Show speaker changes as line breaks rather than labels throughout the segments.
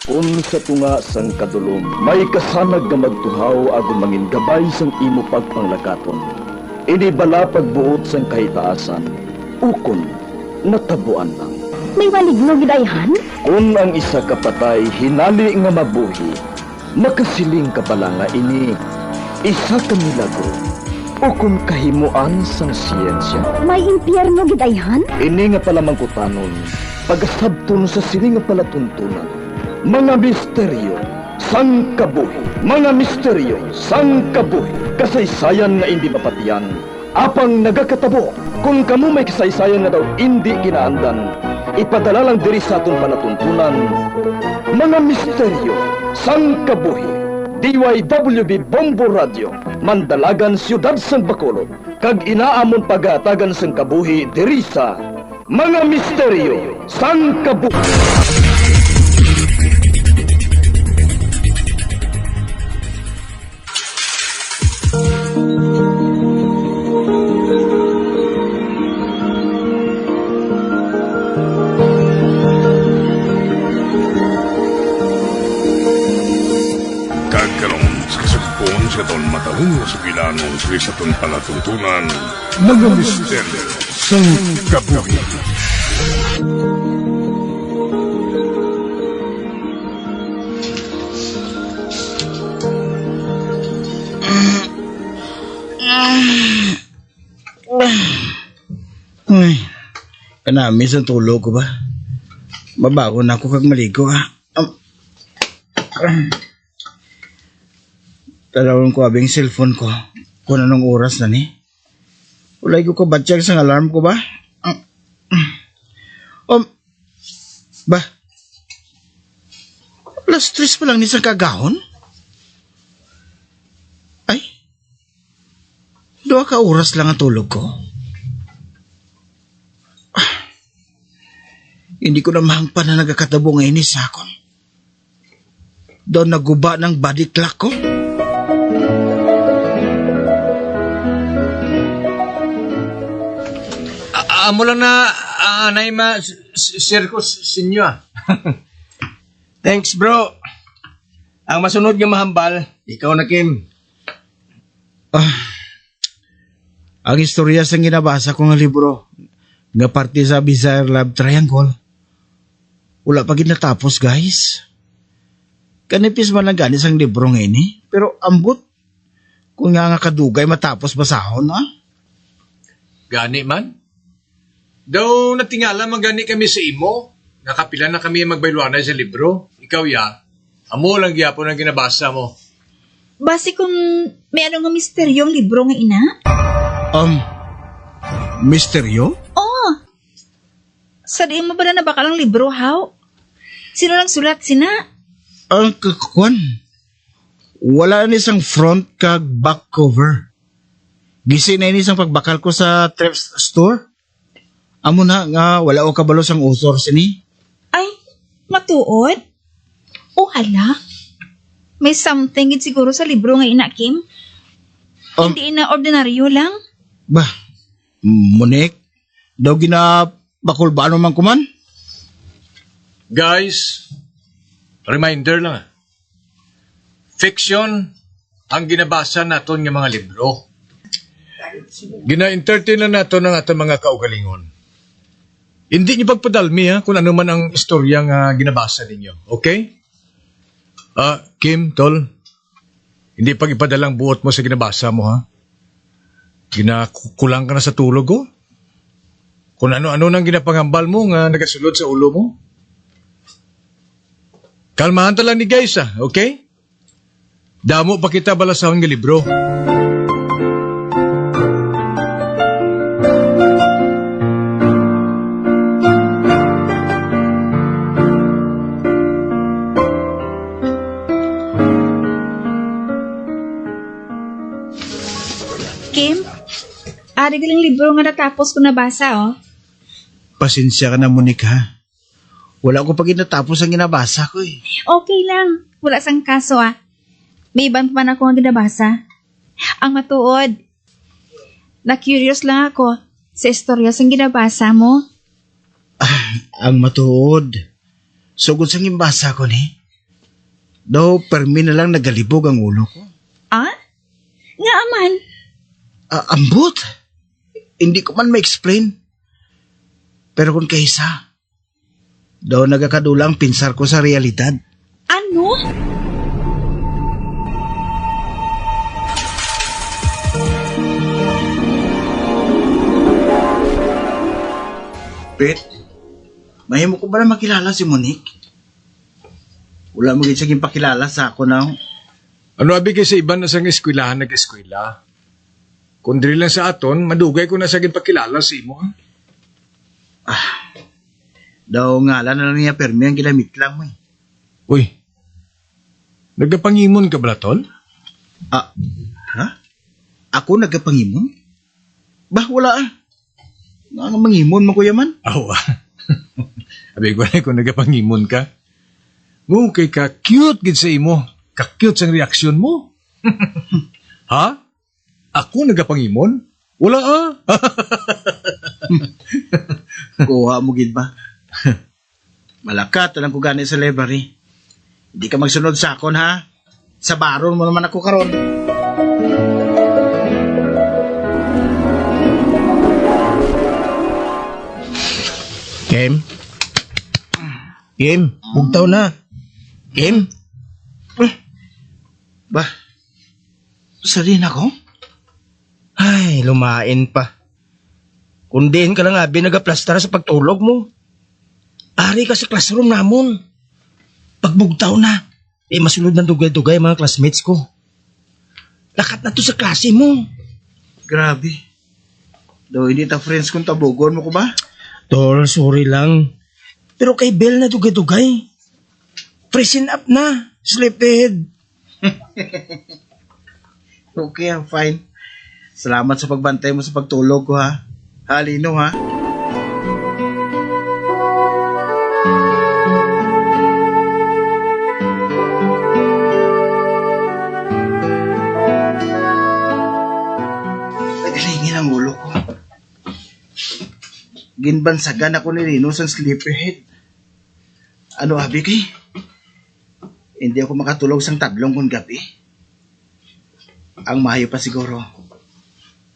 Kung sa tunga sang kadulom, may kasanag nga magtuhaw agon mangin gabay sang imo pagpanglakaton. Ini bala pagbuot sang kahitaasan, ukon natabuan lang.
May maligno gidayhan?
Kung ang isa kapatay hinali nga mabuhi, makasiling ka pala nga ini isa ka milagro o kung kahimuan sang siyensya.
May impyerno gidayhan?
Ini nga pala mangkutanon, pagasabton sa siling nga palatuntunan. Mga misteryo, sang kabuhi. Mga misteryo, sang kabuhi. Kasaysayan nga hindi mapatiyan. Apang nagakatabo, kung kamo may kasaysayan nga daw hindi ginaandan, ipadala lang diri sa aton palatuntunan. Mga misteryo, sang kabuhi. DYWB Bombo Radio, Mandalagan, Siyudad San Bacolod. Kag inaamon pagatagan sang kabuhi diri sa Mga Misteryo, sang kabuhi.
Sa ton matalong na sugilanon sa ton palatuntunan, mga misteryo sang kabuhi.
Ay, kanami sa tulog ko ba? Mabago na ako kag maligo ha. Talawin ko abing cellphone ko kung anong oras na ni. Ulay ko kabatsyag sa alarm ko ba? Ba? Alas 3 pa lang ni sa kagahon? Ay, 2 ka oras lang ang tulog ko. Hindi ko na mahangpan na nagkakatabo ngayon ni Sakon. Doon naguba ng body clock ko.
Amo lang na anay ma circus sinyo. Thanks bro. Ang masunod nga mahambal, ikaw na Kim.
Ang istorya sa ginabasa ko nga libro nga parte sa Bizarre Love Triangle. Wala pa ginatapos guys. Kanipis man lang ganis ang libro ngayon eh. Pero ambot. Kung nga kadugay matapos basahon ha?
Gani man? Daw natingala magani kami sa imo. Nakapila na kami magbayluanay sa libro. Ikaw ya, amo lang gyapon ang ginabasa mo.
Base kung may ano nga misteryong libro nga ina?
Misteryo?
Oo. Sa di mo ba na bakalang libro, how? Sino lang sulat sina?
Ang kakwan. Wala na isang front kag back cover. Gisi na isang pagbakal ko sa thrift store. Amo na nga wala o kabalo sang usor sini.
Ay, matuod? O hala? May something gid siguro sa libro nga ina, Kim? Hindi na ordinaryo lang?
Bah, Monik, daw ginabakol ba ano man kuman?
Guys, reminder lang. Fiction ang ginabasa naton nga mga libro. Gina-entertain na nato ng atong mga kaugalingon. Hindi niyo pagpadalmi ha kung ano man ang istorya nga ginabasa ninyo. Okay? Kim, Tol, hindi pag ipadalang buot mo sa ginabasa mo ha. Ginakulang ka na sa tulog ko. Kung ano-ano nang ginapangambal mo nga nagasulod sa ulo mo. Kalmahan talang ni guys ha, okay? Damo pa kita balasahon nga libro.
Kim? Ari galing libro nga natapos ko nabasa, oh.
Pasensya ka na, Monik ha. Wala ko pa ginatapos ang ginabasa ko eh.
Okay lang. Wala sang kaso, ah. May iban pa man ako ang ginabasa. Ang matuod. Na-curious lang ako sa istorya sang ginabasa mo.
Ang matuod. Sugod sang gimbasa ko ni. Daw, permi na lang nagalibog ang ulo ko.
Ah? Nga aman.
Ambot? Hindi ko man ma-explain. Pero kung kaysa, daw nagakadulang pinsar ko sa realidad.
Ano?
Pet, mahimo ko ba na makilala si Monique? Wala mo gid pakilala sa ako now.
Ano abi kay sa iban na sang eskwelahan nag-eskwela? Kung dili lang sa aton, madugay ko na sa pakilala sa imo. Ha?
Daw ngalan na lang niya permi ang ginamit lang mo.
Uy, nagapangimon ka ba, tol?
Ha? Ako nagapangimon? Bah, wala ah. Nga mangimon mo kuya man?
Awa. Abi ko na kung nagapangimon ka. Mo kay ka cute gid sa imo. Ka-cute sang reaksyon mo. Ha? Ako nagapangimon? Wala ah.
Kuha mo gid ba? Malakat lang ko gani sa library. Hindi ka magsunod sa akon ha. Sa baron mo naman ako karon.
Kim? Kim, bugtaw na. Kim?
Bah, sarin ako?
Ay, lumain pa. Kundihin ka lang abi nagaplastar sa pagtulog mo. Ari ka sa classroom namon. Pagbugtaw na, masunod ng dugay-dugay mga classmates ko. Lakat na to sa klase mo.
Grabe. Daw hindi ta friends kung tabugon mo ko ba?
Tol, sorry lang. Pero kay Bel na dugay-dugay. Freshen up na, sleephead.
Okay, I'm fine. Salamat sa pagbantay mo sa pagtulog ko ha. Halino ha. Nagalingin ang ulo ko. Ginbansagan ako ni Rino sa sleepyhead. Ano abi kay? Hindi ako makatulog sang tablong kung gabi. Ang mayo pa siguro.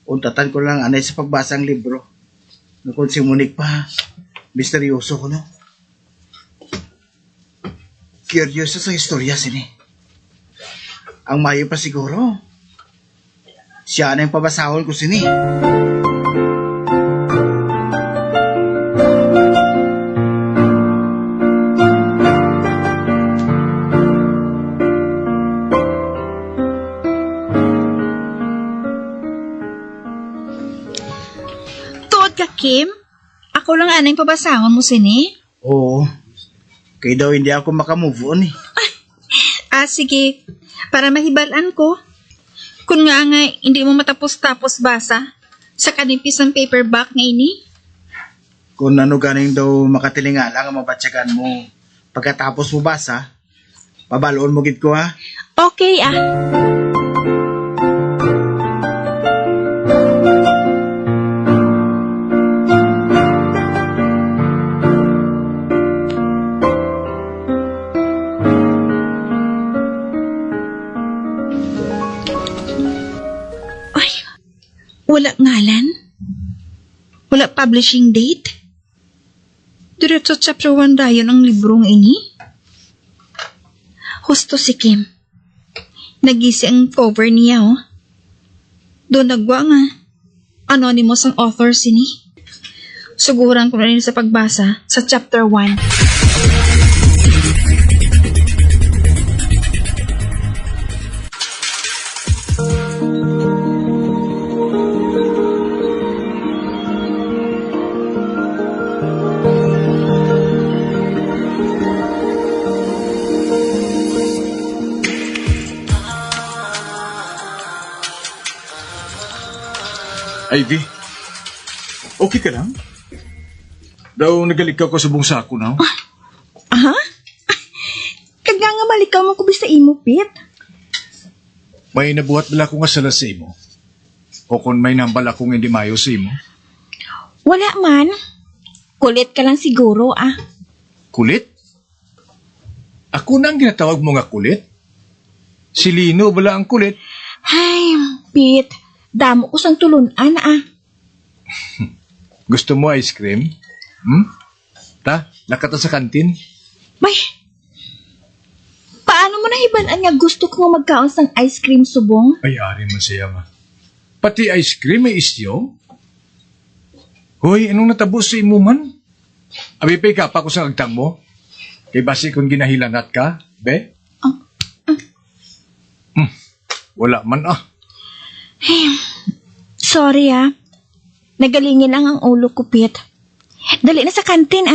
Untatan ko lang anay sa pagbasa ng libro. Kung si Monique pa, misteryoso ko no. Curious sa istorya sini. Ang mayo pa siguro. Siya na yung pabasahon ko sini.
Kim, ako lang anang pabasangon mo sini.
Oo. Kaya daw hindi ako makamove on eh.
Sige. Para mahibalan ko. Kung nga hindi mo matapos-tapos basa sa kanipis ng paperback nga ini.
Kung ano ganing daw makatilinga lang ang mabatsyagan mo. Pagkatapos mo basa, pabaloon mo gid ko ha.
Okay Wala ngalan? Wala publishing date? Diretso chapter 1 dayon ang librong ini? Husto si Kim. Nagisi ang cover niya, oh. Doon nagwa nga. Anonymous ang author sini. Suguran ko na rin sa pagbasa sa chapter 1.
Ivy, okay ka lang? Daw nagalikaw ko sa buong sako na.
Aha? Kaganga nga malikaw mo ko bisa imo, Pit.
May nabuhat bala ko nga sala sa imo. O kung may nambal akong hindi mayo sa imo.
Wala man. Kulit ka lang siguro,
Kulit? Ako na ang ginatawag mo nga kulit? Si Lino bala ang kulit.
Ay, Pete, damo ko sang tulunan
Gusto mo ice cream? Nakata sa kantin?
Bay, paano mo nahibalaan nga gusto ko nga magkaon sang ice cream subong?
Ay, ari man siya ma. Pati ice cream may isyo? Hoy, anong natabos sa imuman? Abipay ka pa ko sa agtang mo? Kay basi kung ginahilanat ka, be? Wala man
Sorry nagalingin ang ulo ko, Pete. Dali na sa kantin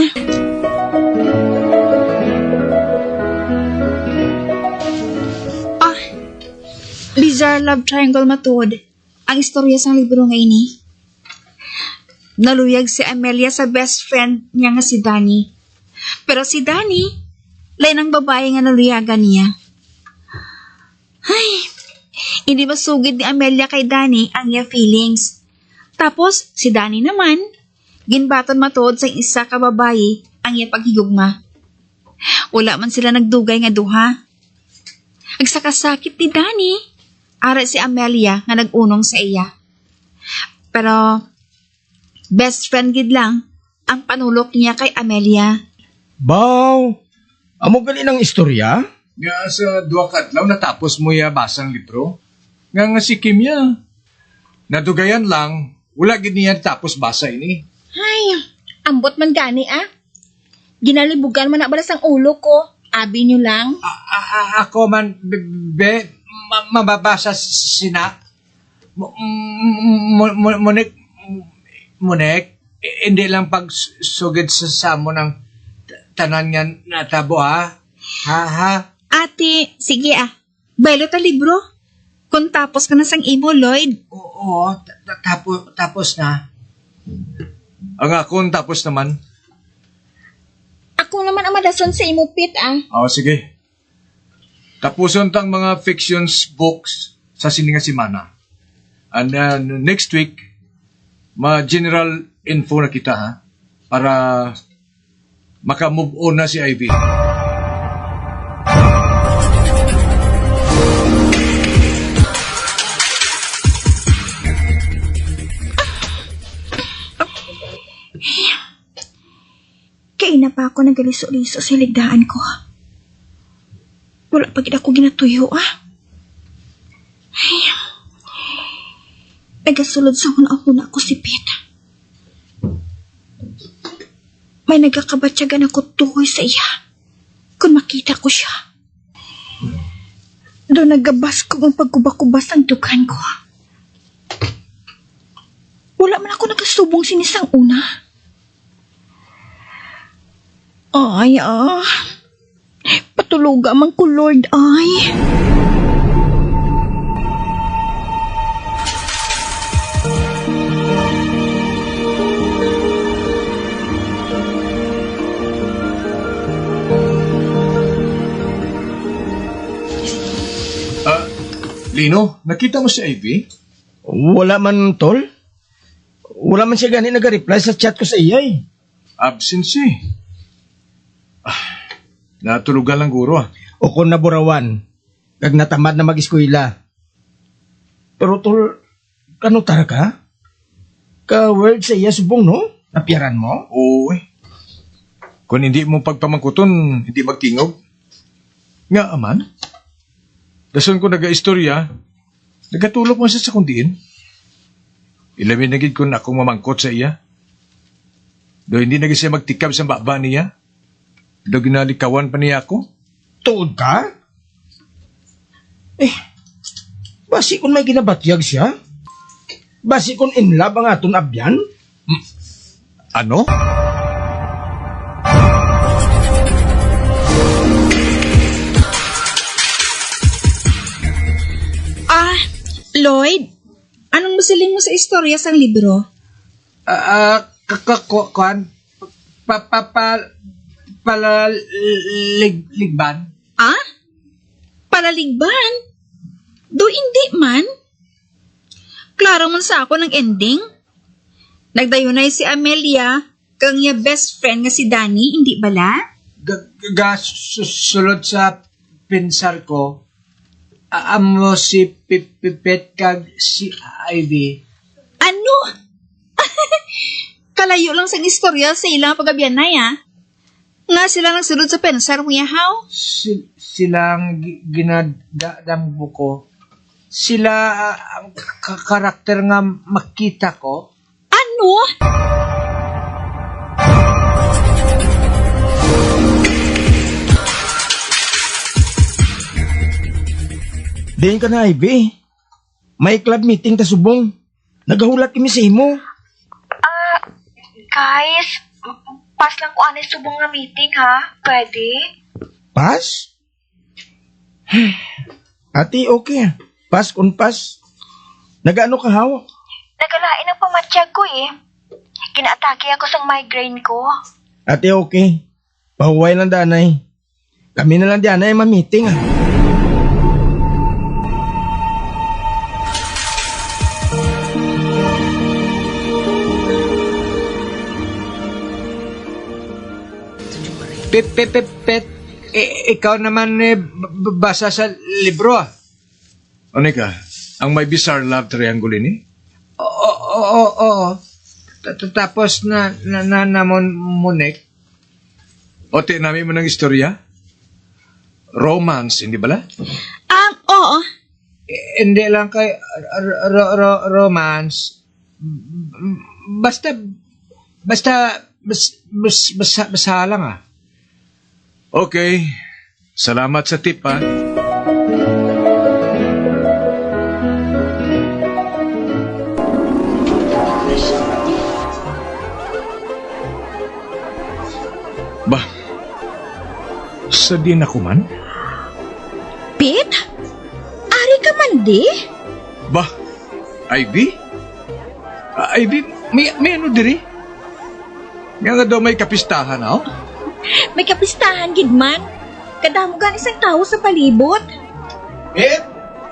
Bizarre Love Triangle matod. Ang istorya sa libro nga ini. Naluyag si Amelia sa best friend niya nga si Danny. Pero si Danny, lain ang babae nga naluyagan niya. Ay, hindi masugid ni Amelia kay Danny ang niya feelings. Tapos, si Danny naman, ginbaton matod sa isa ka babae ang niya paghigugma. Wala man sila nagdugay nga duha. Ang sakasakit ni Danny, ara si Amelia nga nagunong sa iya. Pero, best friend gid lang ang panulok niya kay Amelia.
Baw, amo gali ng istorya?
Nga sa duwa kadlaw natapos mo ya basang libro. Nga si Kim ya. Nadugayan lang, wala gid niya tapos basa ini.
Ay, ambot man gani Ginalibugan man na balas ang ulo ko. Abi niyo lang.
Ako man, mababasa sina. Munek, hindi lang pagsugid sa samo ng tanan nga natabo ha.
Ate, sige Bailo ta libro. Kung tapos ka na sang imo, Lloyd.
Oo, tapos na. Ang akong tapos naman.
Ako naman ang madason sa imo, Pete
Sige. Tapuson tang mga fictions books sa sininga simana. And next week, ma-general info na kita para maka-move on na si Ivy.
Kaina pa ako nagaliso-liso sa ligdaan ko. Wala pa gid ako ginatuyo Ay, nagasulod sa una ko si Pete. May nagakabatyagan ako tuhoy sa iya. Kung makita ko siya. Doon nagabas ko ang pagkubakubas ang dukan ko. Wala man ako nagasubong sinisang una. Ay, patuluga man ko, Lord, ay.
Lino, nakita mo si Ivy?
Wala man, tol. Wala man siya gani nag-reply sa chat ko sa iya
Absent siya. Natulugan lang guro
O kung naburawan, kag natamad na mag-eskwela. Pero tol, kano tara ka? Ka-word sa iya subong, no? Napiaran mo?
Oo Kung hindi mo pagpamangkuton, hindi magtingog. Nga aman. Dason ko naga-istorya, nagatulog mo siya sa kundiin. Ilamin na gid kung akong mamangkot sa iya. Do hindi na gid siya magtikab sa baba niya. Do ginalikawan pa niya ako.
Tuod ka? Basi kung may ginabatyag siya? Basi kung in love ang aton abyan?
Ano?
Lloyd, anong masiling mo sa istorya sang libro?
Kuan? Palaligban?
Palaligban? Do hindi man. Klaro man sa ako ng ending. Nagdayunay si Amelia kang niya best friend nga si Danny, hindi bala?
sulod sa pinsar ko, amo si Pipit kag si Ivy.
Ano? Kalayo lang sa istorya sa ilang pagabianay, ha? Nga sila nang sulod sa pensar mo, yahaw?
Silang ginadambo ko. Sila ang karakter nga makita ko.
Ano?
Diyan ka na, Ivy. May club meeting ta subong. Nagahulat kami sa imo.
Guys, pas lang ko anay subong nga meeting ha. Pwede?
Pas? Ati, okay. Pas kung pas. Nagaano ka haw?
Nagalain ang pamatsyag ko eh. Kinaatake ako sa migraine ko.
Ati, okay. Pahuway lang danay. Kami na lang danay ma-meeting ah.
Pet, ikaw naman basa sa libro ah.
Ano ka? Ang may bizarre love triangle ini?
Oo. Tapos na monek.
Ote namin mo ng istorya? Romance, hindi bala?
Oo.
Hindi lang kay romance. Basta lang ah.
Okay. Salamat sa tip, ha? Bah, sa din ako man?
Pit? Ari ka man di?
Bah, Ivy? Ivy, may ano diri? Nga nga daw may kapistahan, oh?
May kapistahan, Gidman. Kadamugan isang tao sa palibot.
Pit!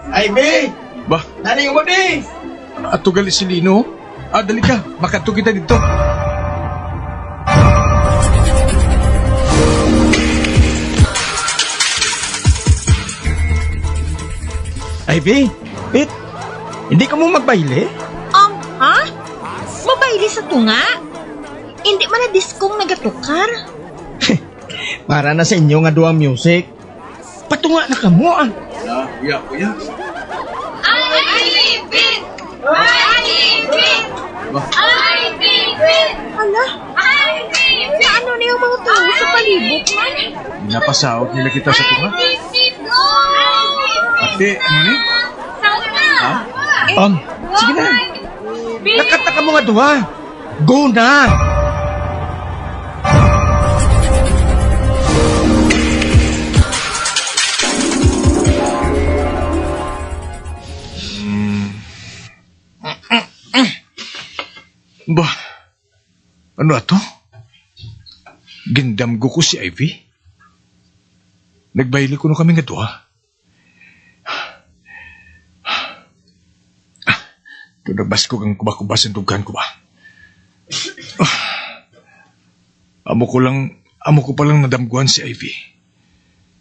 Ivy!
Bah,
Nani mo di!
ato gali si Lino? Dali ka, makato kita dito.
Ivy! Pit! Hindi ka mo magbaile?
Ha? Mabayli sa tunga? Hindi man na diskong nagatukar.
Para na sa inyo nga duang music. Patunga na ka mo ah.
Kuya.
Hala? Ano na yung mga tao sa palibot man?
Napasahod nila kita sa tunga. Ate, ano ni?
Sige na. Nakata ka mo nga duha. Go na!
Bah, ano ato? Gindamgo ko si Ivy. Nagbayli ko na kami nga duha. Tunabas ko kang kubakubas ang dugan ko ba? Amo ko palang nadamguan si Ivy.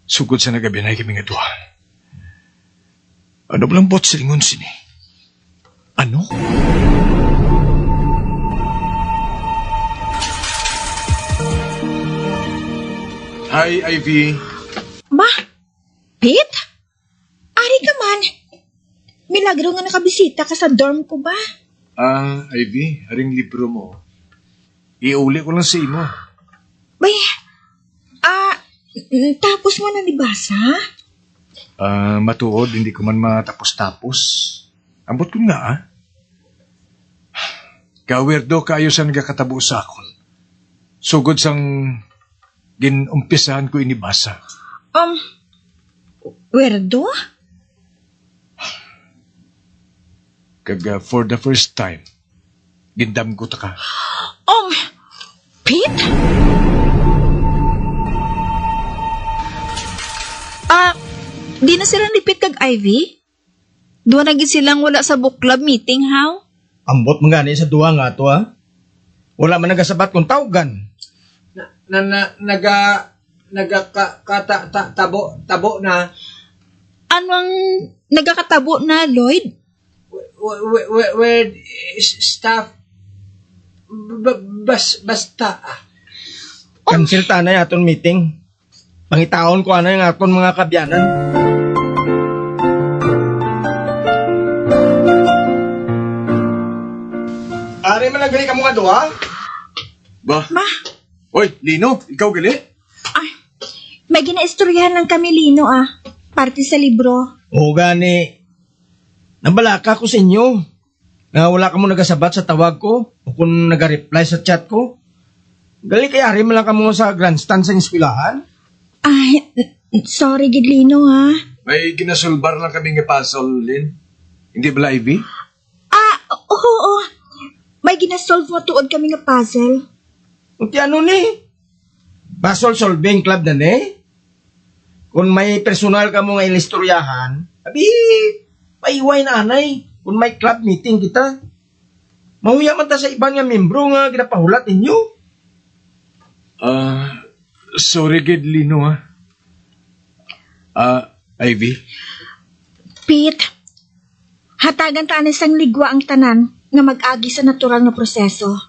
Sugod sa nagabinay kami nga duha. Ano balang bot silingon sini? Ano? Hi, Ivy.
Ba? Pit? Ari ka man. Milagro nga nakabisita ka sa dorm ko ba?
Ivy, haring libro mo. Iuli ko lang sa imo.
Bay, tapos mo na nibasa?
Matuod, hindi ko man matapos-tapos. Ambot ko nga, Kawirdo kayo sa nagkakatabo sa akon. Sugod sang ginumpisahan ko inibasa.
Werdo?
Kag for the first time, gindam ko ta ka.
Pete? Di na sila ni Pete kag Ivy? Duwa na gid silang wala sa book club meeting, how?
Ambot mga ni sa duha nga to ha. Wala man nagasabat kung tawgan.
tabo na
Ano ang nagkakatabo na, Lloyd?
with staff basta
Cancel ta na yung aton meeting. Pangitaon ko ano yung aton mga kabyanan. Ari man nagali ka mga duha?
Ba?
Ma,
Oy, Lino, ikaw gali?
may ginaistoryahan lang kami, Lino, parte sa libro.
Oo gani. Nambalaka ko sa inyo. Nga wala ka mo nagasabat sa tawag ko o kung naga-reply sa chat ko. Gali kaya ari man lang ka mo sa grandstand sa eskwelahan.
Ay, sorry, gid, Lino,
May ginasulbar lang kami nga puzzle, Lin. Hindi ba, Ivy?
Oo. May ginasolve mo tuod kami nga puzzle.
Unti ano ni? Basol solving club na ni? Kung may personal ka mo nga ilistoryahan, abi, paiway na anay. Kung may club meeting kita, mahuya man ta sa ibang nga membro nga ginapahulat ninyo.
Sorry, gid, Lino, ha? Ivy?
Pete, hatagan ta sang ligwa ang tanan nga mag-agi sa natural nga proseso.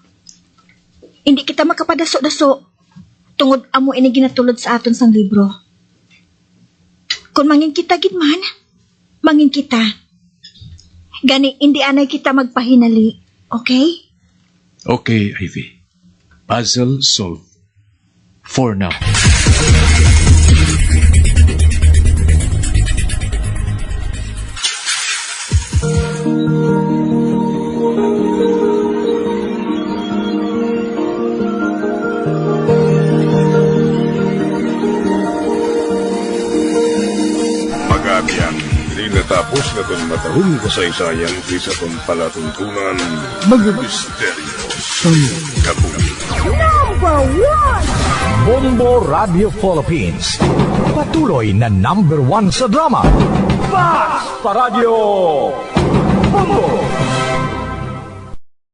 Hindi kita makapadaso-daso tungod amo ini ginatulod sa aton sang libro. Kung mangin kita gid man, mangin kita. Gani hindi anay kita magpahinali, okay?
Okay, Ivy. Puzzle solved. For now.
Pag-abyan, di natapos na itong matahong kasaysayan sa itong palatuntunan, mga misteryo sa kabuhi.
Bombo Radio Philippines. Patuloy na #1 sa drama. Fast Radio! Bombo!